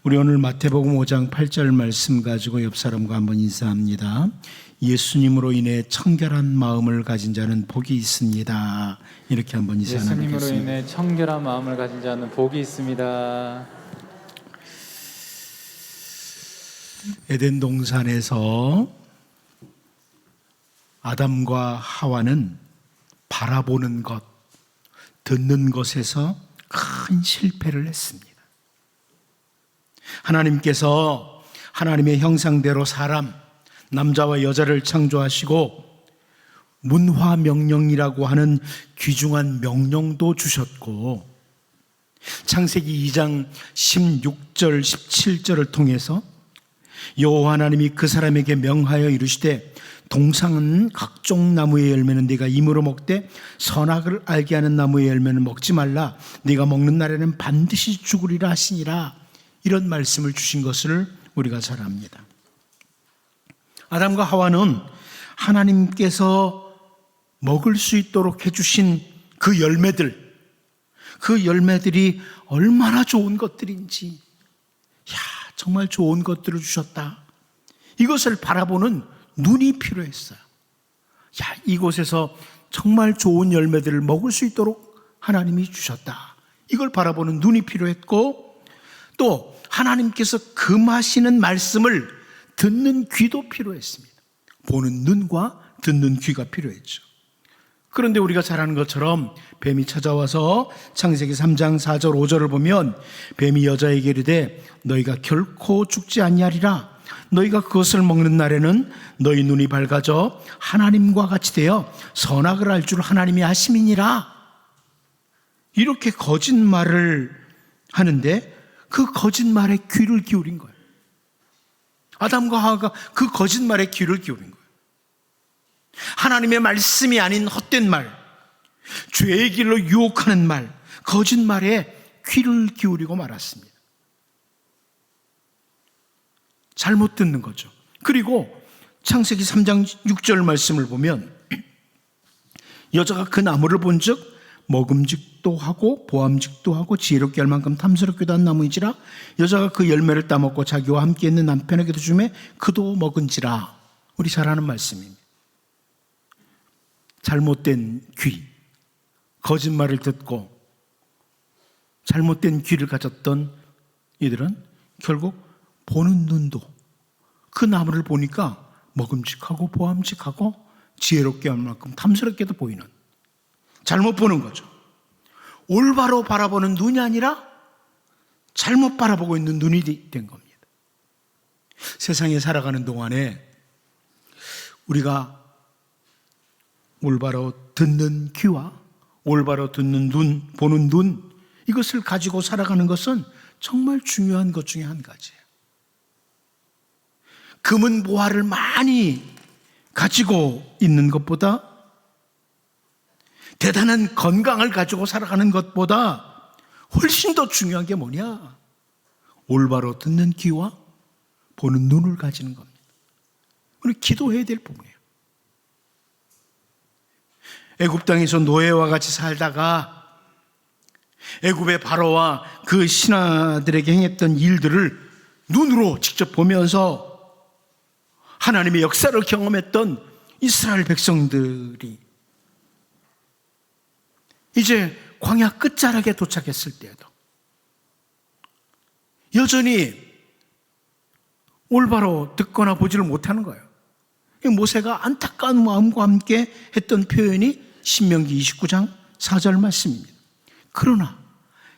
우리 오늘 마태복음 5장 8절 말씀 가지고 옆 사람과 한번 인사합니다. 예수님으로 인해 청결한 마음을 가진 자는 복이 있습니다. 이렇게 한번 인사 나누겠습니다. 예수님으로 인해 청결한 마음을 가진 자는 복이 있습니다. 에덴 동산에서 아담과 하와는 바라보는 것, 듣는 것에서 큰 실패를 했습니다. 하나님께서 하나님의 형상대로 사람, 남자와 여자를 창조하시고 문화명령이라고 하는 귀중한 명령도 주셨고, 창세기 2장 16절 17절을 통해서 여호와 하나님이 그 사람에게 명하여 이르시되 동상은 각종 나무의 열매는 네가 임으로 먹되 선악을 알게 하는 나무의 열매는 먹지 말라, 네가 먹는 날에는 반드시 죽으리라 하시니라. 이런 말씀을 주신 것을 우리가 잘 압니다. 아담과 하와는 하나님께서 먹을 수 있도록 해주신 그 열매들이 얼마나 좋은 것들인지, 정말 좋은 것들을 주셨다. 이것을 바라보는 눈이 필요했어요. 이곳에서 정말 좋은 열매들을 먹을 수 있도록 하나님이 주셨다. 이걸 바라보는 눈이 필요했고, 또 하나님께서 금하시는 말씀을 듣는 귀도 필요했습니다. 보는 눈과 듣는 귀가 필요했죠. 그런데 우리가 잘 아는 것처럼 뱀이 찾아와서 창세기 3장 4절 5절을 보면 뱀이 여자에게 이르되 너희가 결코 죽지 아니하리라, 너희가 그것을 먹는 날에는 너희 눈이 밝아져 하나님과 같이 되어 선악을 알 줄 하나님이 아심이니라. 이렇게 거짓말을 하는데 그 거짓말에 귀를 기울인 거예요. 아담과 하와가 그 거짓말에 귀를 기울인 거예요. 하나님의 말씀이 아닌 헛된 말, 죄의 길로 유혹하는 말, 거짓말에 귀를 기울이고 말았습니다. 잘못 듣는 거죠. 그리고 창세기 3장 6절 말씀을 보면 여자가 그 나무를 본즉 먹음직도 하고 보암직도 하고 지혜롭게 할 만큼 탐스럽기도 한 나무이지라, 여자가 그 열매를 따먹고 자기와 함께 있는 남편에게도 주매 그도 먹은지라. 우리 잘 아는 말씀입니다. 잘못된 귀, 거짓말을 듣고 잘못된 귀를 가졌던 이들은 결국 보는 눈도 그 나무를 보니까 먹음직하고 보암직하고 지혜롭게 할 만큼 탐스럽게도 보이는, 잘못 보는 거죠. 올바로 바라보는 눈이 아니라 잘못 바라보고 있는 눈이 된 겁니다. 세상에 살아가는 동안에 우리가 올바로 듣는 귀와 올바로 듣는 눈, 보는 눈, 이것을 가지고 살아가는 것은 정말 중요한 것 중에 한 가지예요. 금은 보화를 많이 가지고 있는 것보다, 대단한 건강을 가지고 살아가는 것보다 훨씬 더 중요한 게 뭐냐? 올바로 듣는 귀와 보는 눈을 가지는 겁니다. 우리 기도해야 될 부분이에요. 애굽 땅에서 노예와 같이 살다가 애굽의 바로와 그 신하들에게 행했던 일들을 눈으로 직접 보면서 하나님의 역사를 경험했던 이스라엘 백성들이 이제 광야 끝자락에 도착했을 때에도 여전히 올바로 듣거나 보지를 못하는 거예요. 모세가 안타까운 마음과 함께 했던 표현이 신명기 29장 4절 말씀입니다. 그러나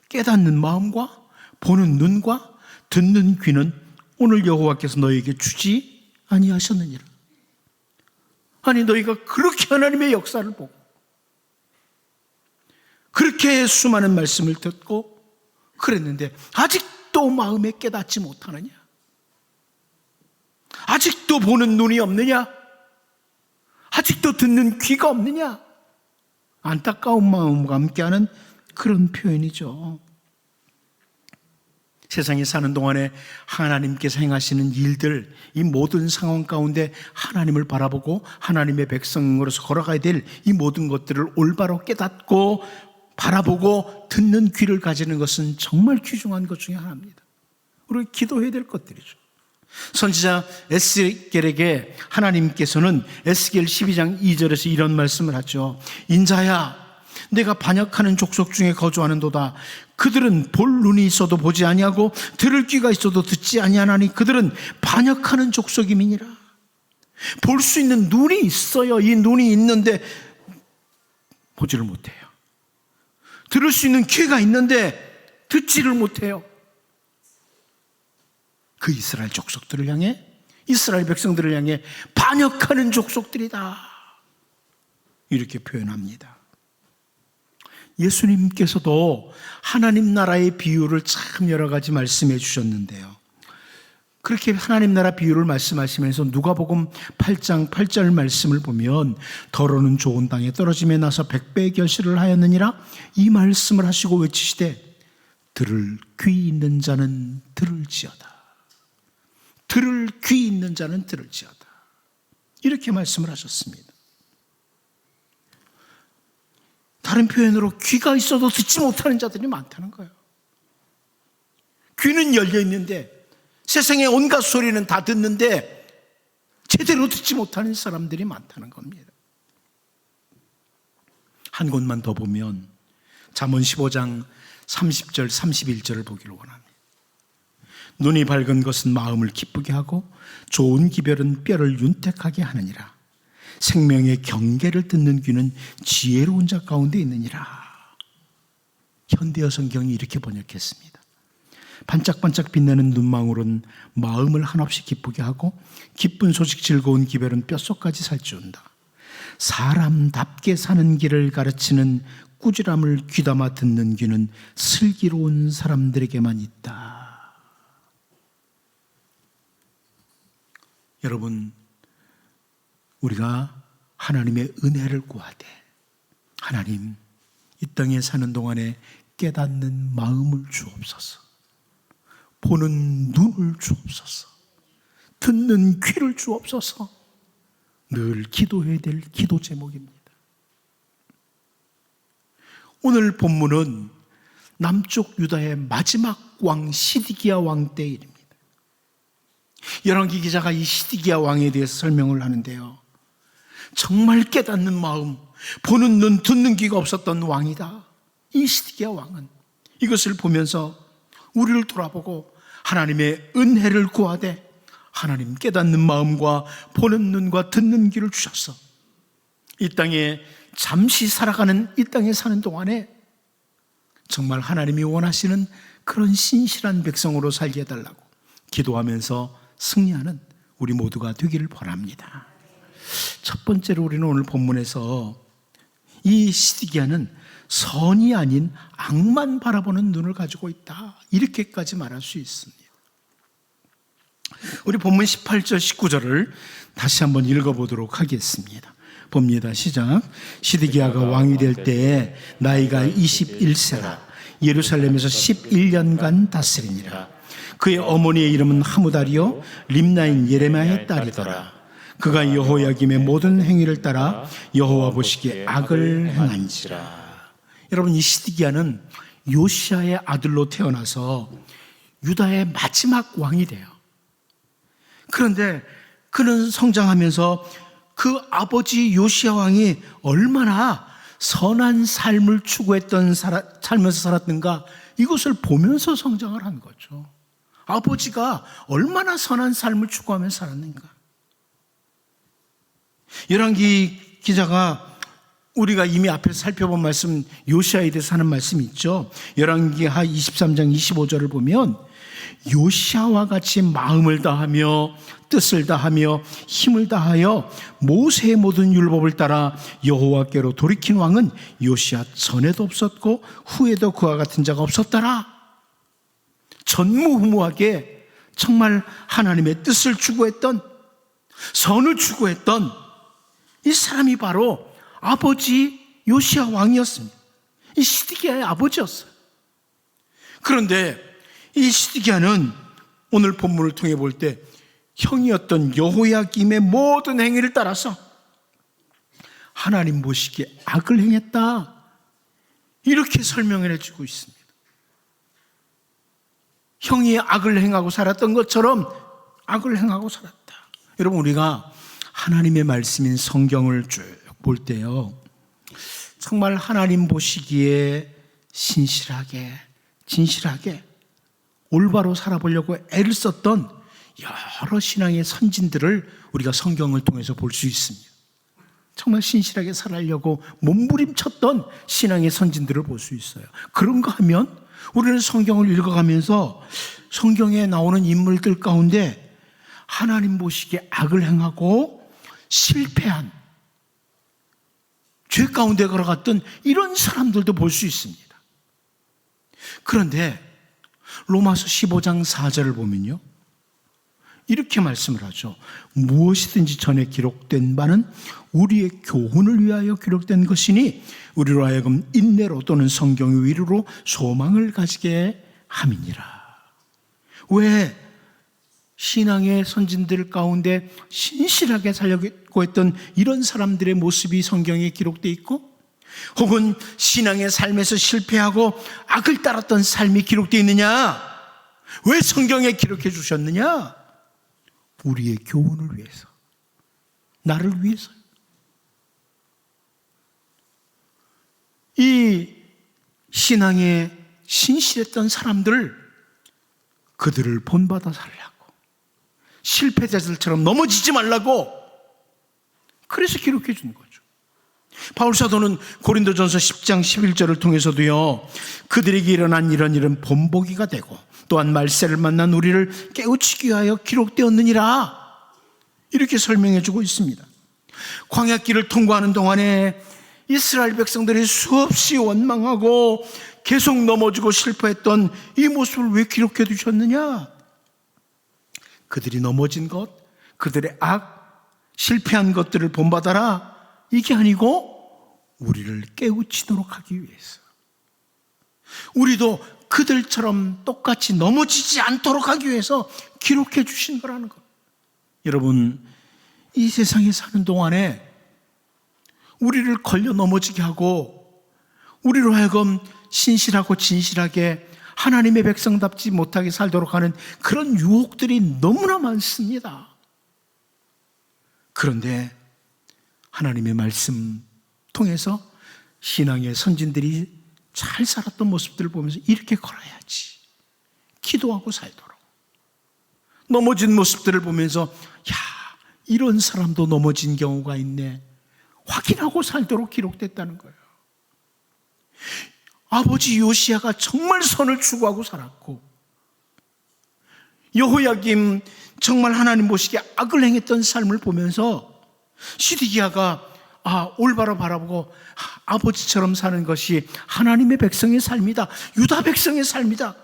깨닫는 마음과 보는 눈과 듣는 귀는 오늘 여호와께서 너희에게 주지 아니하셨느니라. 아니, 너희가 그렇게 하나님의 역사를 보고 그렇게 수많은 말씀을 듣고 그랬는데 아직도 마음에 깨닫지 못하느냐? 아직도 보는 눈이 없느냐? 아직도 듣는 귀가 없느냐? 안타까운 마음과 함께하는 그런 표현이죠. 세상에 사는 동안에 하나님께서 행하시는 일들, 이 모든 상황 가운데 하나님을 바라보고 하나님의 백성으로서 걸어가야 될 이 모든 것들을 올바로 깨닫고 바라보고 듣는 귀를 가지는 것은 정말 귀중한 것 중에 하나입니다. 우리 기도해야 될 것들이죠. 선지자 에스겔에게 하나님께서는 에스겔 12장 2절에서 이런 말씀을 하죠. 인자야, 내가 반역하는 족속 중에 거주하는도다. 그들은 볼 눈이 있어도 보지 아니하고 들을 귀가 있어도 듣지 아니하나니 그들은 반역하는 족속임이니라. 볼 수 있는 눈이 있어요. 이 눈이 있는데 보지를 못해요. 들을 수 있는 귀가 있는데 듣지를 못해요. 그 이스라엘 족속들을 향해, 이스라엘 백성들을 향해 반역하는 족속들이다, 이렇게 표현합니다. 예수님께서도 하나님 나라의 비유를 참 여러 가지 말씀해 주셨는데요, 그렇게 하나님 나라 비유를 말씀하시면서 누가복음 8장 8절 말씀을 보면 더러는 좋은 땅에 떨어짐에 나서 100배의 결실을 하였느니라, 이 말씀을 하시고 외치시되 들을 귀 있는 자는 들을지어다. 들을 귀 있는 자는 들을지어다, 이렇게 말씀을 하셨습니다. 다른 표현으로 귀가 있어도 듣지 못하는 자들이 많다는 거예요. 귀는 열려 있는데 세상의 온갖 소리는 다 듣는데 제대로 듣지 못하는 사람들이 많다는 겁니다. 한 곳만 더 보면 잠언 15장 30절 31절을 보기를 원합니다. 눈이 밝은 것은 마음을 기쁘게 하고 좋은 기별은 뼈를 윤택하게 하느니라. 생명의 경계를 듣는 귀는 지혜로운 자 가운데 있느니라. 현대어 성경이 이렇게 번역했습니다. 반짝반짝 빛나는 눈망울은 마음을 한없이 기쁘게 하고 기쁜 소식 즐거운 기별은 뼛속까지 살찌운다. 사람답게 사는 길을 가르치는 꾸지람을 귀담아 듣는 귀는 슬기로운 사람들에게만 있다. 여러분, 우리가 하나님의 은혜를 구하되 하나님, 이 땅에 사는 동안에 깨닫는 마음을 주옵소서, 보는 눈을 주옵소서, 듣는 귀를 주옵소서, 늘 기도해야 될 기도 제목입니다. 오늘 본문은 남쪽 유다의 마지막 왕 시드기야 왕 때의 일입니다. 열왕기 기자가 이 시드기야 왕에 대해서 설명을 하는데요, 정말 깨닫는 마음, 보는 눈, 듣는 귀가 없었던 왕이다. 이 시드기야 왕은 이것을 보면서 우리를 돌아보고 하나님의 은혜를 구하되 하나님 깨닫는 마음과 보는 눈과 듣는 귀를 주셔서 이 땅에 잠시 살아가는, 이 땅에 사는 동안에 정말 하나님이 원하시는 그런 신실한 백성으로 살게 해달라고 기도하면서 승리하는 우리 모두가 되기를 바랍니다. 첫 번째로 우리는 오늘 본문에서 이 시드기야는 선이 아닌 악만 바라보는 눈을 가지고 있다, 이렇게까지 말할 수 있습니다. 우리 본문 18절 19절을 다시 한번 읽어보도록 하겠습니다. 봅니다. 시작. 시드기야가 왕이 될 때에 나이가 21세라 예루살렘에서 11년간 다스리니라. 그의 어머니의 이름은 하무달이요 림나인 예레미야의 딸이더라. 그가 여호야김의 모든 행위를 따라 여호와 보시기에 악을 행한지라. 여러분, 이 시드기야는 요시야의 아들로 태어나서 유다의 마지막 왕이 돼요. 그런데 그는 성장하면서 그 아버지 요시야 왕이 얼마나 선한 삶을 추구했던 살면서 살았는가, 이것을 보면서 성장을 한 거죠. 아버지가 얼마나 선한 삶을 추구하면서 살았는가. 열왕기 기자가 우리가 이미 앞에서 살펴본 말씀, 요시야에 대해서 하는 말씀이 있죠. 열왕기하 23장 25절을 보면 요시야와 같이 마음을 다하며 뜻을 다하며 힘을 다하여 모세의 모든 율법을 따라 여호와께로 돌이킨 왕은 요시야 전에도 없었고 후에도 그와 같은 자가 없었더라. 전무후무하게 정말 하나님의 뜻을 추구했던, 선을 추구했던 이 사람이 바로 아버지 요시야 왕이었습니다. 이 시드기야의 아버지였어요. 그런데 이 시드기야는 오늘 본문을 통해 볼 때 형이었던 여호야김의 모든 행위를 따라서 하나님 보시기에 악을 행했다, 이렇게 설명을 해주고 있습니다. 형이 악을 행하고 살았던 것처럼 악을 행하고 살았다. 여러분, 우리가 하나님의 말씀인 성경을 쭉 볼 때요, 정말 하나님 보시기에 신실하게, 진실하게, 올바로 살아보려고 애를 썼던 여러 신앙의 선진들을 우리가 성경을 통해서 볼 수 있습니다. 정말 신실하게 살아려고 몸부림쳤던 신앙의 선진들을 볼 수 있어요. 그런가 하면 우리는 성경을 읽어가면서 성경에 나오는 인물들 가운데 하나님 보시기에 악을 행하고 실패한, 죄 가운데 걸어갔던 이런 사람들도 볼 수 있습니다. 그런데 로마서 15장 4절을 보면요, 이렇게 말씀을 하죠. 무엇이든지 전에 기록된 바는 우리의 교훈을 위하여 기록된 것이니 우리로 하여금 인내로 또는 성경의 위로로 소망을 가지게 함이니라. 왜 신앙의 선진들 가운데 신실하게 살려고 했던 이런 사람들의 모습이 성경에 기록되어 있고, 혹은 신앙의 삶에서 실패하고 악을 따랐던 삶이 기록되어 있느냐? 왜 성경에 기록해 주셨느냐? 우리의 교훈을 위해서, 나를 위해서. 이 신앙에 신실했던 사람들, 그들을 본받아 살라고, 실패자들처럼 넘어지지 말라고, 그래서 기록해 주는 거죠. 바울 사도는 고린도전서 10장 11절을 통해서도요, 그들에게 일어난 이런 일은 본보기가 되고 또한 말세를 만난 우리를 깨우치기 위하여 기록되었느니라, 이렇게 설명해 주고 있습니다. 광야길을 통과하는 동안에 이스라엘 백성들이 수없이 원망하고 계속 넘어지고 실패했던 이 모습을 왜 기록해 두셨느냐? 그들이 넘어진 것, 그들의 악, 실패한 것들을 본받아라, 이게 아니고 우리를 깨우치도록 하기 위해서, 우리도 그들처럼 똑같이 넘어지지 않도록 하기 위해서 기록해 주신 거라는 것. 여러분, 이 세상에 사는 동안에 우리를 걸려 넘어지게 하고 우리로 하여금 신실하고 진실하게 하나님의 백성답지 못하게 살도록 하는 그런 유혹들이 너무나 많습니다. 그런데 하나님의 말씀 통해서 신앙의 선진들이 잘 살았던 모습들을 보면서 이렇게 걸어야지, 기도하고 살도록. 넘어진 모습들을 보면서 야, 이런 사람도 넘어진 경우가 있네, 확인하고 살도록 기록됐다는 거예요. 아버지 요시야가 정말 선을 추구하고 살았고, 여호야김 정말 하나님 보시기에 악을 행했던 삶을 보면서 시드기야가 올바로 바라보고 아버지처럼 사는 것이 하나님의 백성의 삶이다, 유다 백성의 삶이다,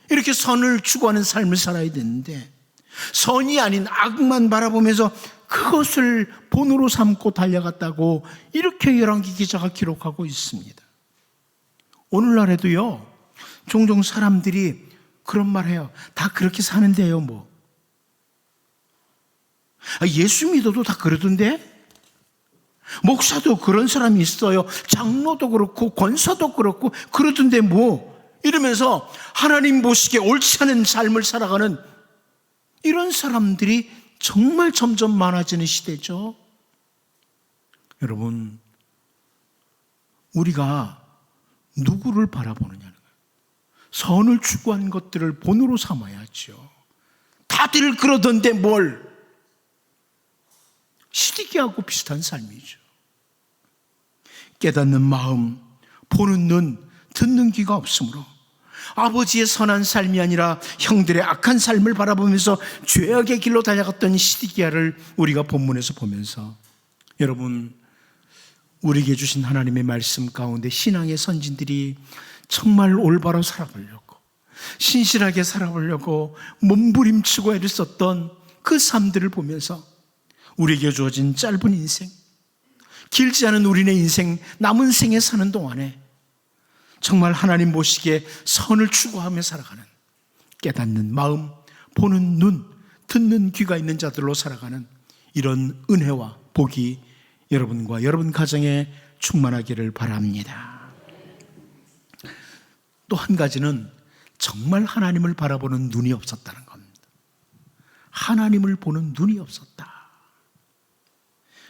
이렇게 선을 추구하는 삶을 살아야 되는데 선이 아닌 악만 바라보면서 그것을 본으로 삼고 달려갔다고 이렇게 열왕기 기자가 기록하고 있습니다. 오늘날에도요, 종종 사람들이 그런 말 해요. 다 그렇게 사는데요, 뭐. 예수 믿어도 다 그러던데? 목사도 그런 사람이 있어요. 장로도 그렇고 권사도 그렇고 그러던데 뭐. 이러면서 하나님 보시기에 옳지 않은 삶을 살아가는 이런 사람들이 정말 점점 많아지는 시대죠. 여러분, 우리가 누구를 바라보느냐는 거예요. 선을 추구한 것들을 본으로 삼아야죠. 다들 그러던데 뭘. 시디기하고 비슷한 삶이죠. 깨닫는 마음, 보는 눈, 듣는 귀가 없으므로 아버지의 선한 삶이 아니라 형들의 악한 삶을 바라보면서 죄악의 길로 달려갔던 시디기야를 우리가 본문에서 보면서, 여러분, 우리에게 주신 하나님의 말씀 가운데 신앙의 선진들이 정말 올바로 살아보려고, 신실하게 살아보려고 몸부림치고 애를 썼던 그 삶들을 보면서 우리에게 주어진 짧은 인생, 길지 않은 우리네 인생, 남은 생에 사는 동안에 정말 하나님 보시기에 선을 추구하며 살아가는, 깨닫는 마음, 보는 눈, 듣는 귀가 있는 자들로 살아가는 이런 은혜와 복이 여러분과 여러분 가정에 충만하기를 바랍니다. 또 한 가지는 정말 하나님을 바라보는 눈이 없었다는 겁니다. 하나님을 보는 눈이 없었다.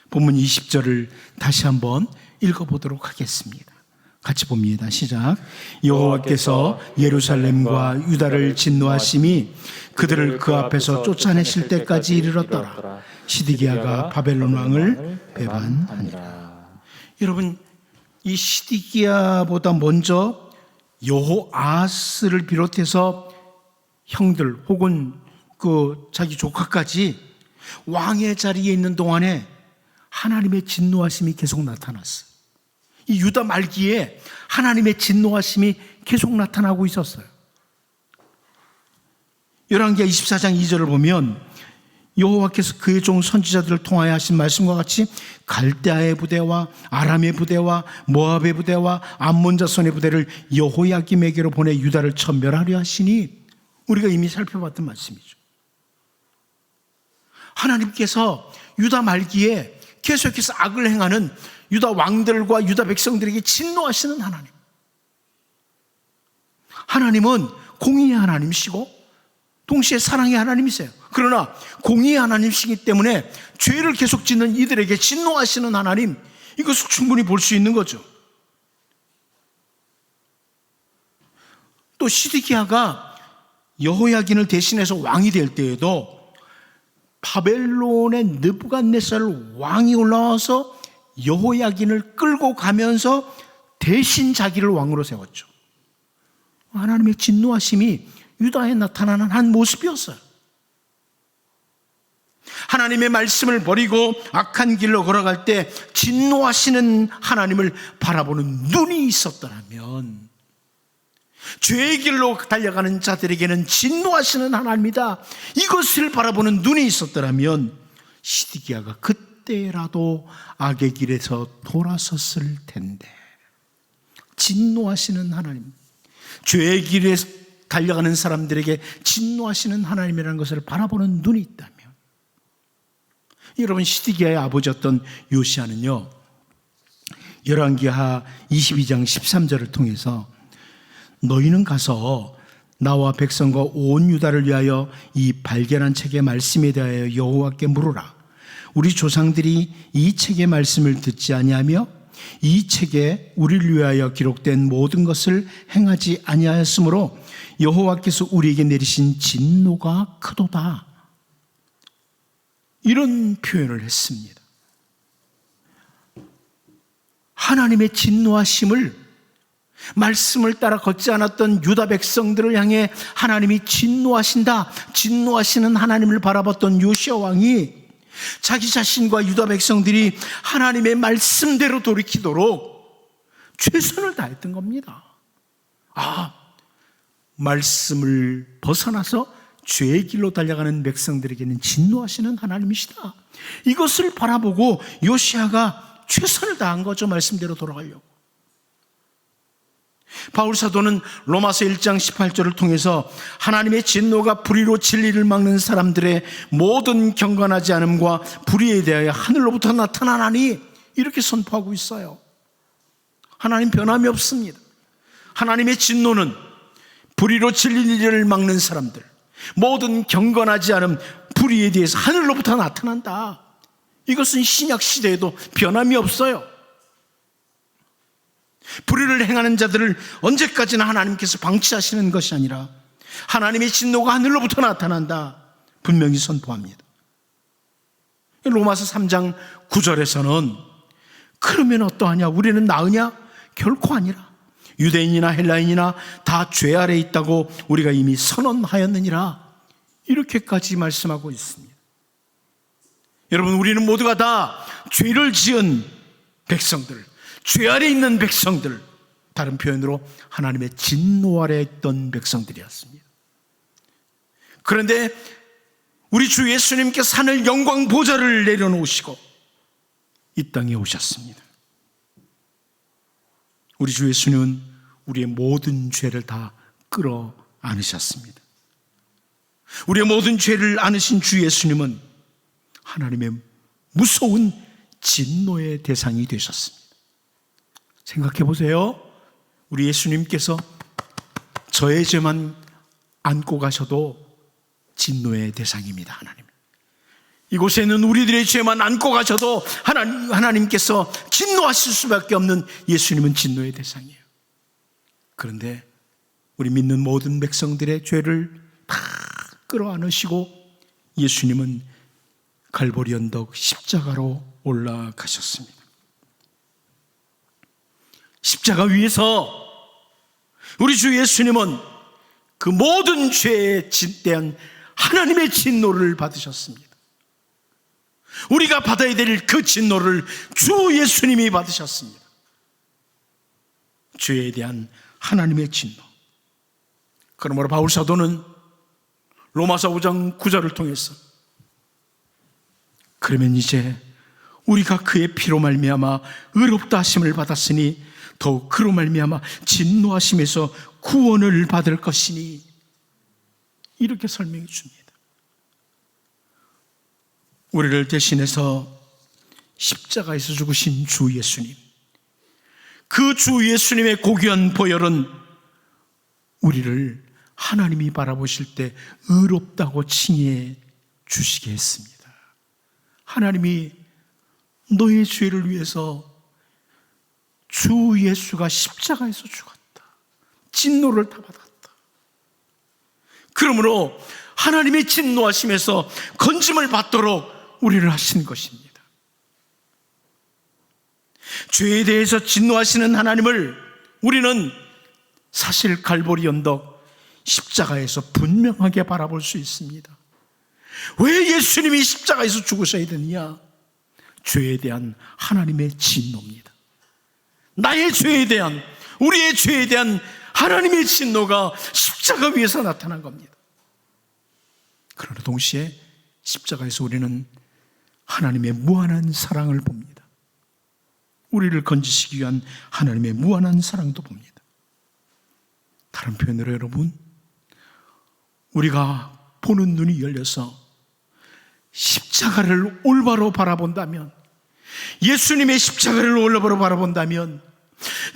본문 20절을 다시 한번 읽어보도록 하겠습니다. 같이 봅니다. 시작. 여호와께서 예루살렘과 유다를 진노하심이 그들을 그 앞에서 쫓아내실 때까지 이르렀더라. 시드기야가 바벨론 왕을 배반하니라. 여러분, 이 시드기야보다 먼저 여호아스를 비롯해서 형들 혹은 그 자기 조카까지 왕의 자리에 있는 동안에 하나님의 진노하심이 계속 나타났어요. 이 유다 말기에 하나님의 진노하심이 계속 나타나고 있었어요. 열왕기하 24장 2절을 보면 여호와께서 그의 종 선지자들을 통하여 하신 말씀과 같이 갈대아의 부대와 아람의 부대와 모압의 부대와 암몬 자손의 부대를 여호야김에게로 보내 유다를 천멸하려 하시니, 우리가 이미 살펴봤던 말씀이죠. 하나님께서 유다 말기에 계속해서 악을 행하는 유다 왕들과 유다 백성들에게 진노하시는 하나님. 하나님은 공의의 하나님이시고 동시에 사랑의 하나님이세요. 그러나 공의의 하나님이시기 때문에 죄를 계속 짓는 이들에게 진노하시는 하나님, 이것을 충분히 볼 수 있는 거죠. 또 시드기야가 여호야긴을 대신해서 왕이 될 때에도 바벨론의 느부갓네살 왕이 올라와서 여호야긴을 끌고 가면서 대신 자기를 왕으로 세웠죠. 하나님의 진노하심이 유다에 나타나는 한 모습이었어요. 하나님의 말씀을 버리고 악한 길로 걸어갈 때 진노하시는 하나님을 바라보는 눈이 있었더라면, 죄의 길로 달려가는 자들에게는 진노하시는 하나님이다, 이것을 바라보는 눈이 있었더라면 시드기야가 그때라도 악의 길에서 돌아섰을 텐데, 진노하시는 하나님, 죄의 길에 달려가는 사람들에게 진노하시는 하나님이라는 것을 바라보는 눈이 있다면, 여러분, 시드기야의 아버지였던 요시야는요, 열왕기하 22장 13절을 통해서 너희는 가서 나와 백성과 온 유다를 위하여 이 발견한 책의 말씀에 대하여 여호와께 물으라. 우리 조상들이 이 책의 말씀을 듣지 아니하며 이 책에 우리를 위하여 기록된 모든 것을 행하지 아니하였으므로 여호와께서 우리에게 내리신 진노가 크도다, 이런 표현을 했습니다. 하나님의 진노하심을, 말씀을 따라 걷지 않았던 유다 백성들을 향해 하나님이 진노하신다, 진노하시는 하나님을 바라봤던 요시야 왕이 자기 자신과 유다 백성들이 하나님의 말씀대로 돌이키도록 최선을 다했던 겁니다. 말씀을 벗어나서 죄의 길로 달려가는 백성들에게는 진노하시는 하나님이시다, 이것을 바라보고 요시야가 최선을 다한 거죠. 말씀대로 돌아가려고. 바울 사도는 로마서 1장 18절을 통해서 하나님의 진노가 불의로 진리를 막는 사람들의 모든 경건하지 않음과 불의에 대하여 하늘로부터 나타나나니, 이렇게 선포하고 있어요. 하나님 변함이 없습니다. 하나님의 진노는 불의로 진리를 막는 사람들, 모든 경건하지 않음, 불의에 대해서 하늘로부터 나타난다. 이것은 신약 시대에도 변함이 없어요. 불의를 행하는 자들을 언제까지나 하나님께서 방치하시는 것이 아니라 하나님의 진노가 하늘로부터 나타난다, 분명히 선포합니다. 로마서 3장 9절에서는 그러면 어떠하냐, 우리는 나으냐? 결코 아니라 유대인이나 헬라인이나 다 죄 아래 있다고 우리가 이미 선언하였느니라, 이렇게까지 말씀하고 있습니다. 여러분, 우리는 모두가 다 죄를 지은 백성들, 죄 아래 있는 백성들, 다른 표현으로 하나님의 진노 아래 있던 백성들이었습니다. 그런데 우리 주 예수님께서 하늘 영광 보좌를 내려놓으시고 이 땅에 오셨습니다. 우리 주 예수님은 우리의 모든 죄를 다 끌어 안으셨습니다. 우리의 모든 죄를 안으신 주 예수님은 하나님의 무서운 진노의 대상이 되셨습니다. 생각해 보세요. 우리 예수님께서 저의 죄만 안고 가셔도 진노의 대상입니다. 하나님. 이곳에는 우리들의 죄만 안고 가셔도 하나님께서 진노하실 수밖에 없는 예수님은 진노의 대상이에요. 그런데 우리 믿는 모든 백성들의 죄를 다 끌어안으시고 예수님은 갈보리 언덕 십자가로 올라가셨습니다. 십자가 위에서 우리 주 예수님은 그 모든 죄에 대한 하나님의 진노를 받으셨습니다. 우리가 받아야 될 그 진노를 주 예수님이 받으셨습니다. 죄에 대한 하나님의 진노. 그러므로 바울 사도는 로마서 5장 9절을 통해서 그러면 이제 우리가 그의 피로 말미암아 의롭다 하심을 받았으니 더욱 그로 말미암아 진노하심에서 구원을 받을 것이니 이렇게 설명해 줍니다. 우리를 대신해서 십자가에서 죽으신 주 예수님, 그 주 예수님의 고귀한 보혈은 우리를 하나님이 바라보실 때 의롭다고 칭해 주시게 했습니다. 하나님이 너의 죄를 위해서 주 예수가 십자가에서 죽었다. 진노를 다 받았다. 그러므로 하나님의 진노하심에서 건짐을 받도록 우리를 하신 것입니다. 죄에 대해서 진노하시는 하나님을 우리는 사실 갈보리 언덕 십자가에서 분명하게 바라볼 수 있습니다. 왜 예수님이 십자가에서 죽으셔야 되느냐? 죄에 대한 하나님의 진노입니다. 나의 죄에 대한, 우리의 죄에 대한 하나님의 진노가 십자가 위에서 나타난 겁니다. 그러나 동시에 십자가에서 우리는 하나님의 무한한 사랑을 봅니다. 우리를 건지시기 위한 하나님의 무한한 사랑도 봅니다. 다른 표현으로 여러분, 우리가 보는 눈이 열려서 십자가를 올바로 바라본다면, 예수님의 십자가를 올바로 바라본다면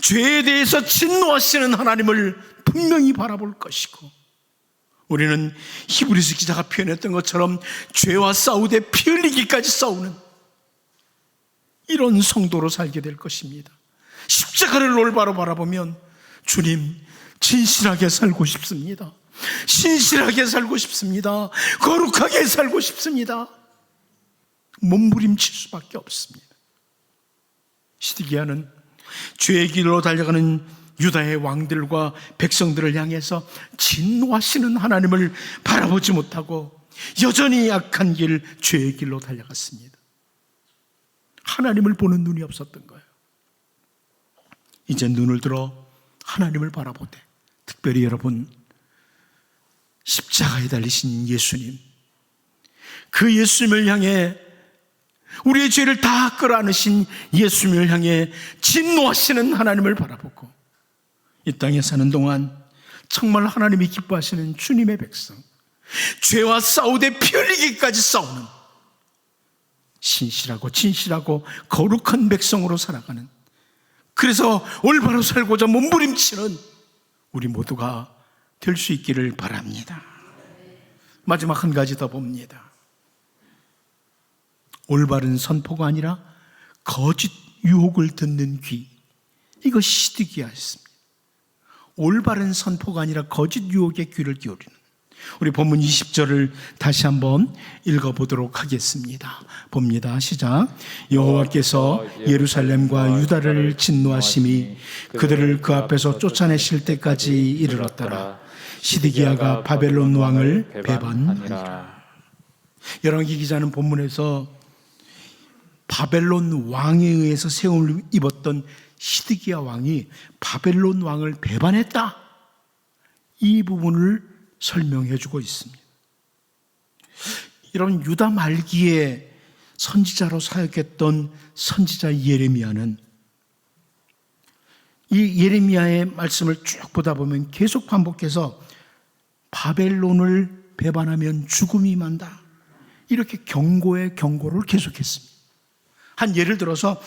죄에 대해서 진노하시는 하나님을 분명히 바라볼 것이고, 우리는 히브리서 기자가 표현했던 것처럼 죄와 싸우되 피 흘리기까지 싸우는 이런 성도로 살게 될 것입니다. 십자가를 올바로 바라보면 주님, 진실하게 살고 싶습니다. 신실하게 살고 싶습니다. 거룩하게 살고 싶습니다. 몸부림칠 수밖에 없습니다. 시드기야는 죄의 길로 달려가는 유다의 왕들과 백성들을 향해서 진노하시는 하나님을 바라보지 못하고 여전히 악한 길, 죄의 길로 달려갔습니다. 하나님을 보는 눈이 없었던 거예요. 이제 눈을 들어 하나님을 바라보되, 특별히 여러분, 십자가에 달리신 예수님, 그 예수님을 향해, 우리의 죄를 다 끌어안으신 예수님을 향해 진노하시는 하나님을 바라보고, 이 땅에 사는 동안 정말 하나님이 기뻐하시는 주님의 백성, 죄와 싸우되 피 흘리기까지 싸우는 신실하고 진실하고 거룩한 백성으로 살아가는, 그래서 올바로 살고자 몸부림치는 우리 모두가 될 수 있기를 바랍니다. 마지막 한 가지 더 봅니다. 올바른 선포가 아니라 거짓 유혹을 듣는 귀, 이것이 시드기야였습니다. 올바른 선포가 아니라 거짓 유혹에 귀를 기울이는, 우리 본문 20절을 다시 한번 읽어보도록 하겠습니다. 봅니다. 시작. 여호와께서 예루살렘과 유다를 진노하심이 그들을 그 앞에서 쫓아내실 때까지 이르렀더라. 시드기야가 바벨론 왕을 배반하니라. 열왕기 기자는 본문에서 바벨론 왕에 의해서 세움을 입었던 시드기야 왕이 바벨론 왕을 배반했다, 이 부분을 설명해 주고 있습니다. 이런 유다 말기에 선지자로 사역했던 선지자 예레미야는 이 예레미야의 말씀을 쭉 보다 보면 계속 반복해서 바벨론을 배반하면 죽음이 만다, 이렇게 경고의 경고를 계속했습니다. 한 예를 들어서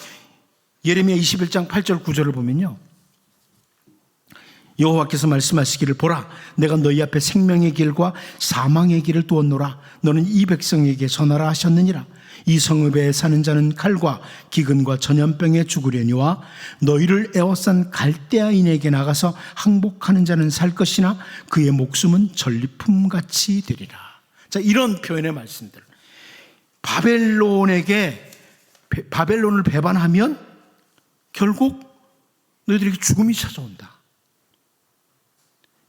예레미야 21장 8절 9절을 보면요, 여호와께서 말씀하시기를 보라 내가 너희 앞에 생명의 길과 사망의 길을 두었노라 너는 이 백성에게 전하라 하셨느니라 이 성읍에 사는 자는 칼과 기근과 전염병에 죽으려니와 너희를 에워싼 갈대아인에게 나가서 항복하는 자는 살 것이나 그의 목숨은 전리품같이 되리라. 자, 이런 표현의 말씀들. 바벨론을 배반하면 결국 너희들에게 죽음이 찾아온다.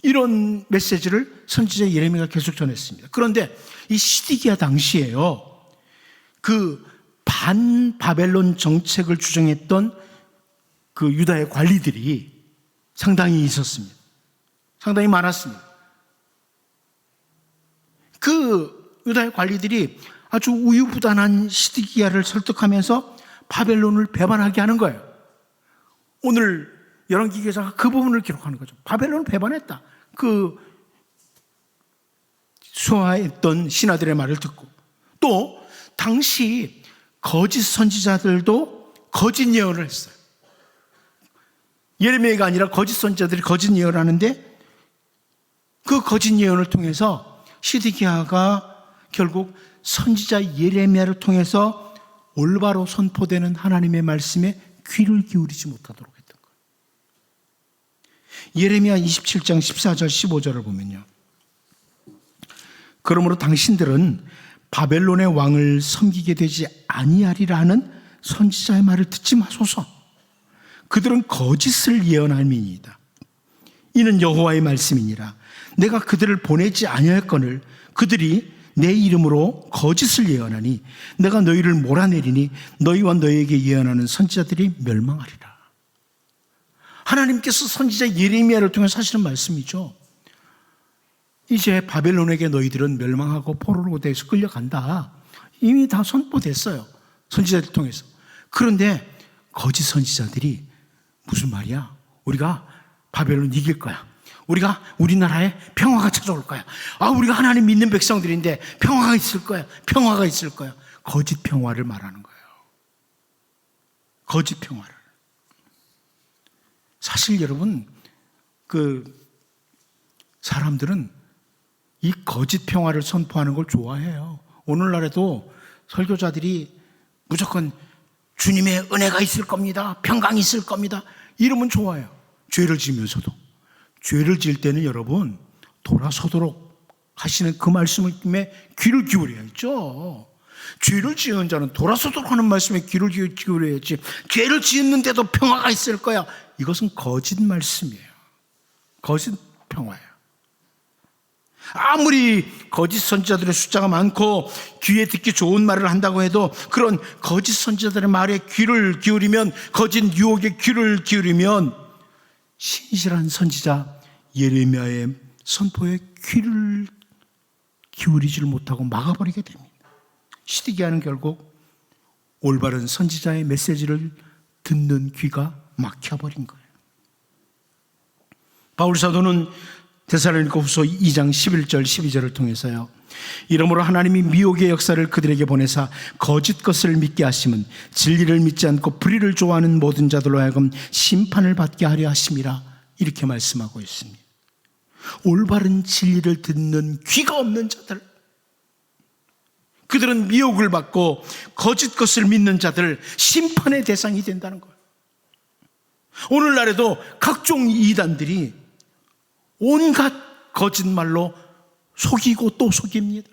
이런 메시지를 선지자 예레미야가 계속 전했습니다. 그런데 이 시디기야 당시에요. 그 반바벨론 정책을 주장했던 그 유다의 관리들이 상당히 있었습니다. 상당히 많았습니다. 그 유다의 관리들이 아주 우유부단한 시드기야를 설득하면서 바벨론을 배반하게 하는 거예요. 오늘 열왕기 기자가 그 부분을 기록하는 거죠. 바벨론을 배반했다. 그 수하했던 신하들의 말을 듣고 또 당시 거짓 선지자들도 거짓 예언을 했어요. 예레미야가 아니라 거짓 선지자들이 거짓 예언을 하는데 그 거짓 예언을 통해서 시드기야가 결국 선지자 예레미야를 통해서 올바로 선포되는 하나님의 말씀에 귀를 기울이지 못하도록 했던 거예요. 예레미야 27장 14절 15절을 보면요. 그러므로 당신들은 바벨론의 왕을 섬기게 되지 아니하리라 하는 선지자의 말을 듣지 마소서. 그들은 거짓을 예언함이니이다. 이는 여호와의 말씀이니라. 내가 그들을 보내지 아니할거늘 그들이 내 이름으로 거짓을 예언하니 내가 너희를 몰아내리니 너희와 너희에게 예언하는 선지자들이 멸망하리라. 하나님께서 선지자 예레미야를 통해 하시는 말씀이죠. 이제 바벨론에게 너희들은 멸망하고 포로로 돼서 끌려간다. 이미 다 선포됐어요. 선지자들 통해서. 그런데 거짓 선지자들이 무슨 말이야? 우리가 바벨론 이길 거야. 우리가 우리나라에 평화가 찾아올 거야. 우리가 하나님 믿는 백성들인데 평화가 있을 거야. 평화가 있을 거야. 거짓 평화를 말하는 거예요. 거짓 평화를. 사실 여러분, 사람들은 이 거짓 평화를 선포하는 걸 좋아해요. 오늘날에도 설교자들이 무조건 주님의 은혜가 있을 겁니다. 평강이 있을 겁니다. 이러면 좋아요. 죄를 지으면서도. 죄를 지을 때는 여러분 돌아서도록 하시는 그 말씀에 귀를 기울여야죠. 죄를 지은 자는 돌아서도록 하는 말씀에 귀를 기울여야지. 죄를 지었는데도 평화가 있을 거야. 이것은 거짓 말씀이에요. 거짓 평화예요. 아무리 거짓 선지자들의 숫자가 많고 귀에 듣기 좋은 말을 한다고 해도 그런 거짓 선지자들의 말에 귀를 기울이면, 거짓 유혹에 귀를 기울이면 신실한 선지자 예레미야의 선포에 귀를 기울이지를 못하고 막아버리게 됩니다. 시드기야는 결국 올바른 선지자의 메시지를 듣는 귀가 막혀버린 거예요. 바울 사도는 데살로니가 후서 2장 11절 12절을 통해서요, 이러므로 하나님이 미혹의 역사를 그들에게 보내사 거짓 것을 믿게 하심은 진리를 믿지 않고 불의를 좋아하는 모든 자들로 하여금 심판을 받게 하려 하심이라, 이렇게 말씀하고 있습니다. 올바른 진리를 듣는 귀가 없는 자들, 그들은 미혹을 받고 거짓 것을 믿는 자들, 심판의 대상이 된다는 거예요. 오늘날에도 각종 이단들이 온갖 거짓말로 속이고 또 속입니다.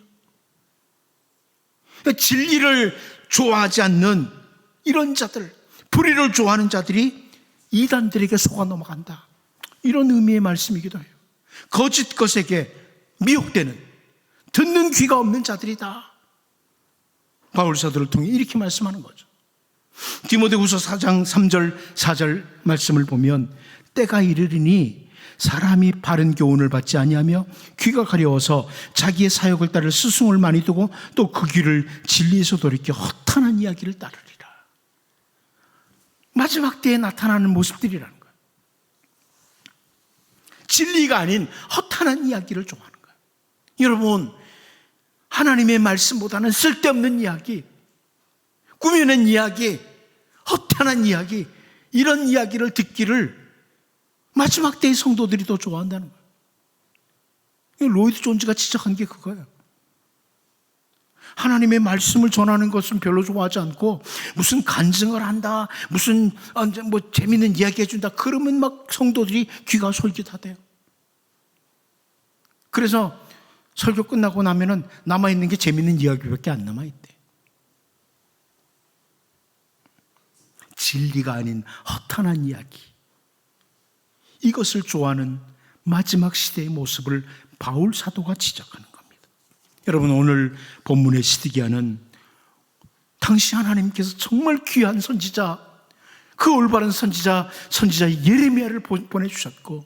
그러니까 진리를 좋아하지 않는 이런 자들, 불의를 좋아하는 자들이 이단들에게 속아 넘어간다, 이런 의미의 말씀이기도 해요. 거짓 것에게 미혹되는, 듣는 귀가 없는 자들이다. 바울 사도를 통해 이렇게 말씀하는 거죠. 디모데후서 4장 3절 4절 말씀을 보면, 때가 이르리니 사람이 바른 교훈을 받지 아니하며 귀가 가려워서 자기의 사역을 따를 스승을 많이 두고 또 그 귀를 진리에서 돌이켜 허탄한 이야기를 따르리라. 마지막 때에 나타나는 모습들이라는 거예요. 진리가 아닌 허탄한 이야기를 좋아하는 거예요. 여러분, 하나님의 말씀보다는 쓸데없는 이야기, 꾸며낸 이야기, 허탄한 이야기, 이런 이야기를 듣기를 마지막 때의 성도들이 더 좋아한다는 거예요. 로이드 존즈가 지적한 게 그거예요. 하나님의 말씀을 전하는 것은 별로 좋아하지 않고 무슨 간증을 한다, 무슨 뭐 재밌는 이야기 해준다, 그러면 막 성도들이 귀가 솔깃하대요. 그래서 설교 끝나고 나면은 남아있는 게 재밌는 이야기밖에 안 남아있대. 진리가 아닌 허탄한 이야기, 이것을 좋아하는 마지막 시대의 모습을 바울 사도가 지적하는 겁니다. 여러분, 오늘 본문의 시드기야는 당시 하나님께서 정말 귀한 선지자, 그 올바른 선지자 예레미야를 보내주셨고,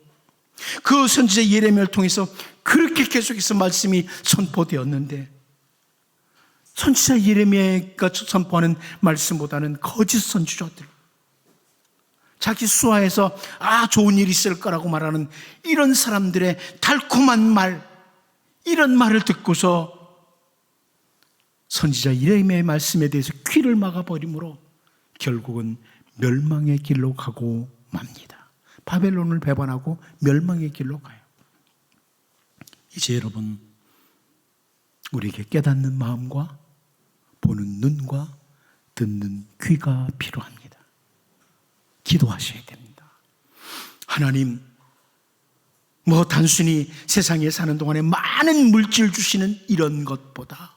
그 선지자 예레미야를 통해서 그렇게 계속해서 말씀이 선포되었는데, 선지자 예레미야가 선포하는 말씀보다는 거짓 선지자들, 자기 수하에서 좋은 일이 있을 거라고 말하는 이런 사람들의 달콤한 말, 이런 말을 듣고서 선지자 예레미야의 말씀에 대해서 귀를 막아버리므로 결국은 멸망의 길로 가고 맙니다. 바벨론을 배반하고 멸망의 길로 가요. 이제 여러분, 우리에게 깨닫는 마음과 보는 눈과 듣는 귀가 필요합니다. 기도하셔야 됩니다. 하나님, 단순히 세상에 사는 동안에 많은 물질 주시는 이런 것보다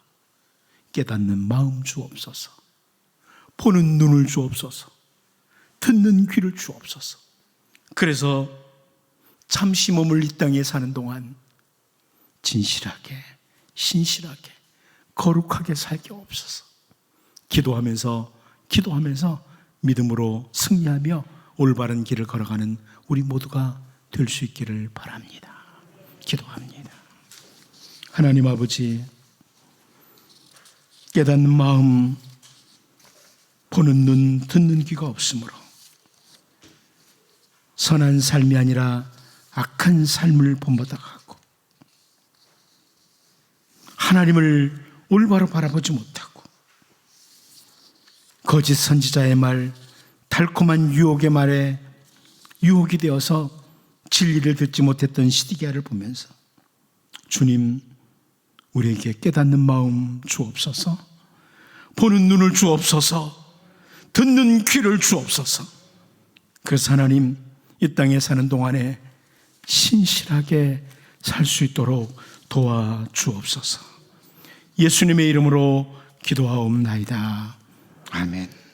깨닫는 마음 주옵소서, 보는 눈을 주옵소서, 듣는 귀를 주옵소서. 그래서 잠시 몸을 이 땅에 사는 동안 진실하게, 신실하게, 거룩하게 살게 없어서 기도하면서 믿음으로 승리하며 올바른 길을 걸어가는 우리 모두가 될 수 있기를 바랍니다. 기도합니다. 하나님 아버지, 깨닫는 마음, 보는 눈, 듣는 귀가 없으므로 선한 삶이 아니라 악한 삶을 본받아가고 하나님을 올바로 바라보지 못하고 거짓 선지자의 말, 달콤한 유혹의 말에 유혹이 되어서 진리를 듣지 못했던 시드기야를 보면서 주님, 우리에게 깨닫는 마음 주옵소서, 보는 눈을 주옵소서, 듣는 귀를 주옵소서. 그래서 하나님, 이 땅에 사는 동안에 신실하게 살 수 있도록 도와주옵소서. 예수님의 이름으로 기도하옵나이다. 아멘.